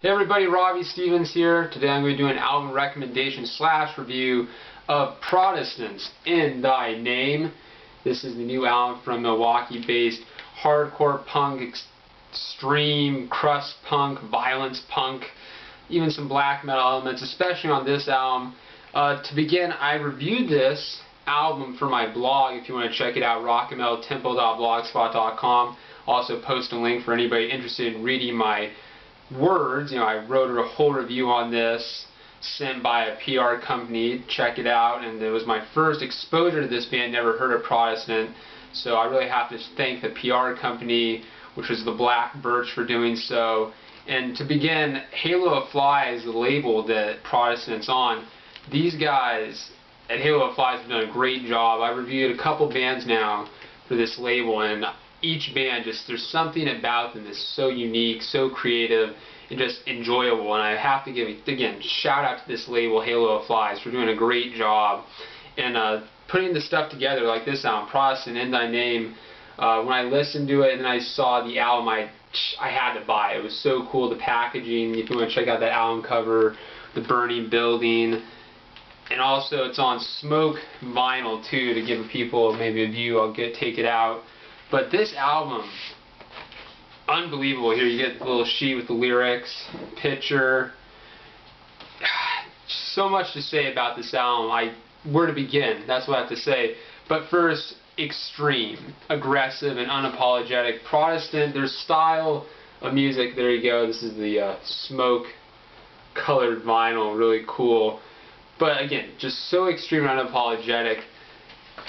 Hey everybody, Robbie Stevens here. Today I'm going to do an album recommendation / review of Protestants in Thy Name. This is the new album from Milwaukee-based hardcore punk, extreme crust punk, violence punk, even some black metal elements, especially on this album. To begin, I reviewed this album for my blog. If you want to check it out, rockandmetaltempo.blogspot.com. Also post a link for anybody interested in reading my words. I wrote a whole review on this, sent by a PR company. Check it out. And it was my first exposure to this band. Never heard of Protestant, so I really have to thank the PR company, which was the Black Birch, for doing so. And to begin, Halo of Flies, the label that Protestant's on, these guys at Halo of Flies have done a great job. I've reviewed a couple bands now for this label, and each band, there's something about them that's so unique, so creative, and just enjoyable. And I have to give, again, shout out to this label, Halo of Flies, for doing a great job and putting the stuff together like this album, Protestant in Thy Name. When I listened to it and then I saw the album, I had to buy it. It was so cool, the packaging. If you want to check out that album cover, the burning building. And also it's on smoke vinyl too, to give people maybe a view. I'll take it out. But this album, unbelievable. Here you get the little sheet with the lyrics, picture. So much to say about this album. Where to begin? That's what I have to say. But first, extreme, aggressive, and unapologetic. Protestant, their style of music. There you go. This is the smoke-colored vinyl. Really cool. But again, just so extreme and unapologetic.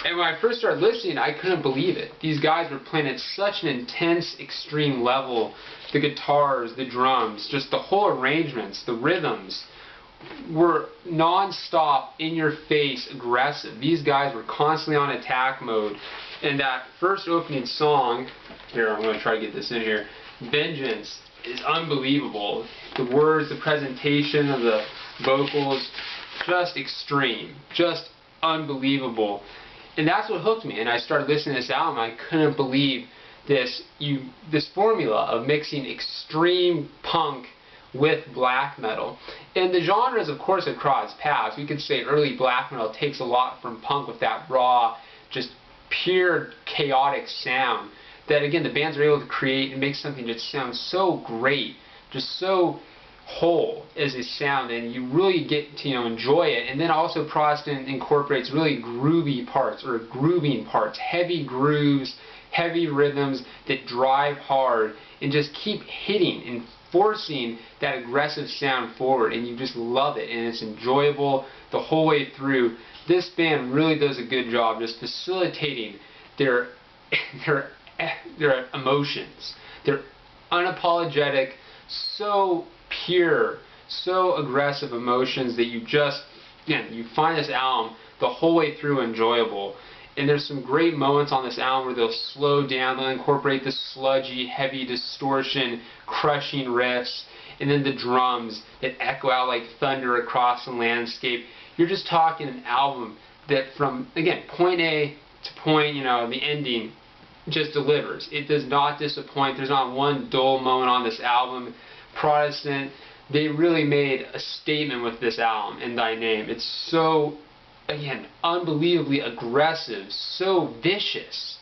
And when I first started listening, I couldn't believe it. These guys were playing at such an intense, extreme level. The guitars, the drums, just the whole arrangements, the rhythms were non-stop, in-your-face, aggressive. These guys were constantly on attack mode. And that first opening song, here, I'm going to try to get this in here, Vengeance, is unbelievable. The words, the presentation of the vocals, just extreme, just unbelievable. And that's what hooked me, and I started listening to this album. I couldn't believe this formula of mixing extreme punk with black metal. And the genres, of course, have crossed paths. We could say early black metal takes a lot from punk with that raw, just pure chaotic sound that, again, the bands are able to create and make something that sounds so great, just so whole as a sound, and you really get to enjoy it. And then also Protestant incorporates really groovy parts, or grooving parts, heavy grooves, heavy rhythms that drive hard and just keep hitting and forcing that aggressive sound forward, and you just love it, and it's enjoyable the whole way through. This band really does a good job just facilitating their emotions. They're unapologetic, so pure, so aggressive emotions that you just, again, you find this album the whole way through enjoyable. And there's some great moments on this album where they'll slow down, they'll incorporate the sludgy, heavy distortion, crushing riffs, and then the drums that echo out like thunder across the landscape. You're just talking an album that from, again, point A to point, the ending, just delivers. It does not disappoint. There's not one dull moment on this album. Protestant, they really made a statement with this album, In Thy Name. It's so, again, unbelievably aggressive, so vicious,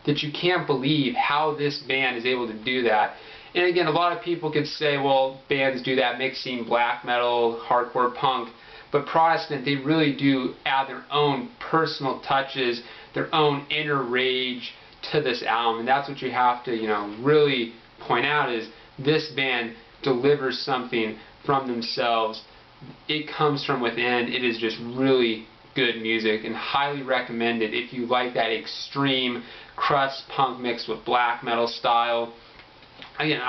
that you can't believe how this band is able to do that. And again, a lot of people could say, well, bands do that, mixing black metal, hardcore punk, but Protestant, they really do add their own personal touches, their own inner rage to this album. And that's what you have to, really point out, is this band delivers something from themselves. It comes from within. It is just really good music, and highly recommended if you like that extreme crust punk mixed with black metal style. Again,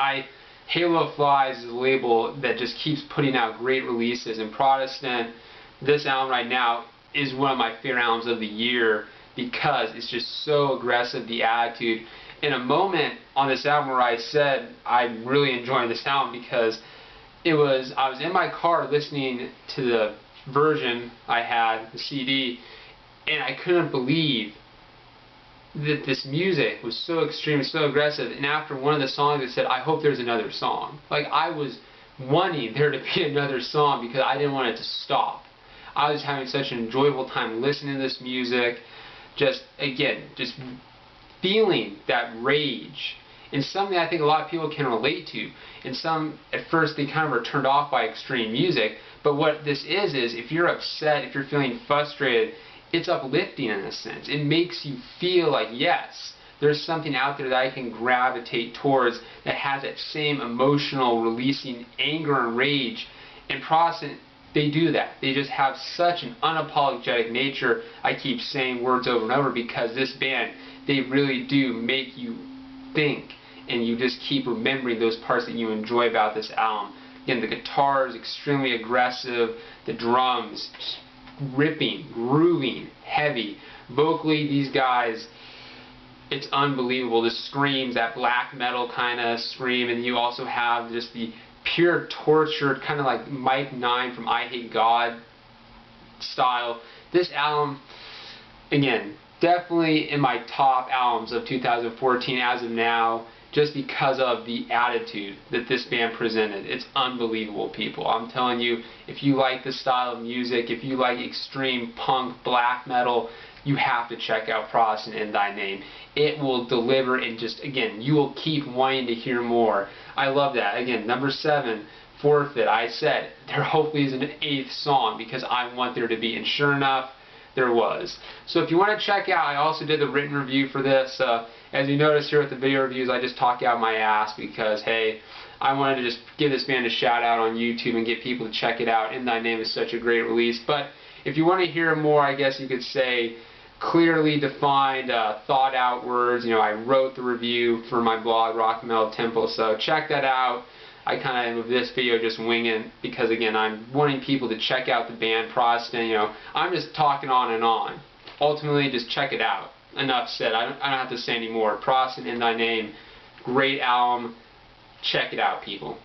Halo of Flies is a label that just keeps putting out great releases, and Protestant, this album right now, is one of my favorite albums of the year because it's just so aggressive, the attitude. In a moment on this album where I said I'm really enjoying this album because I was in my car listening to the version I had, the CD, and I couldn't believe that this music was so extreme, so aggressive. And after one of the songs, it said, I hope there's another song. Like, I was wanting there to be another song because I didn't want it to stop. I was having such an enjoyable time listening to this music, just feeling that rage. And something I think a lot of people can relate to. And some, at first, they kind of are turned off by extreme music. But what this is if you're upset, if you're feeling frustrated, it's uplifting in a sense. It makes you feel like, yes, there's something out there that I can gravitate towards that has that same emotional, releasing anger and rage. And Protestant, they do that. They just have such an unapologetic nature. I keep saying words over and over because this band, they really do make you think, and you just keep remembering those parts that you enjoy about this album. Again, the guitar is extremely aggressive, the drums ripping, grooving, heavy. Vocally, these guys, it's unbelievable. The screams, that black metal kind of scream, and you also have just the pure tortured, kind of like Mike 9 from I Hate God style. This album, again, definitely in my top albums of 2014 as of now, just because of the attitude that this band presented. It's unbelievable, people. I'm telling you, if you like this style of music, if you like extreme punk, black metal, you have to check out Protestant in Thy Name. It will deliver, and just, again, you will keep wanting to hear more. I love that. Again, number 7, Forfeit. I said there hopefully is an 8th song because I want there to be, and sure enough, there was. So if you want to check out, I also did the written review for this. As you notice here with the video reviews, I just talk out my ass because, hey, I wanted to just give this band a shout out on YouTube and get people to check it out. In Thy Name is such a great release. But if you want to hear more, I guess you could say, clearly defined, thought out words. You know, I wrote the review for my blog, Rock Metal Temple, so check that out. I kind of, with this video, just winging because, again, I'm wanting people to check out the band Protestant. You know, I'm just talking on and on. Ultimately, just check it out. Enough said. I don't have to say any more. Protestant in Thy Name, great album. Check it out, people.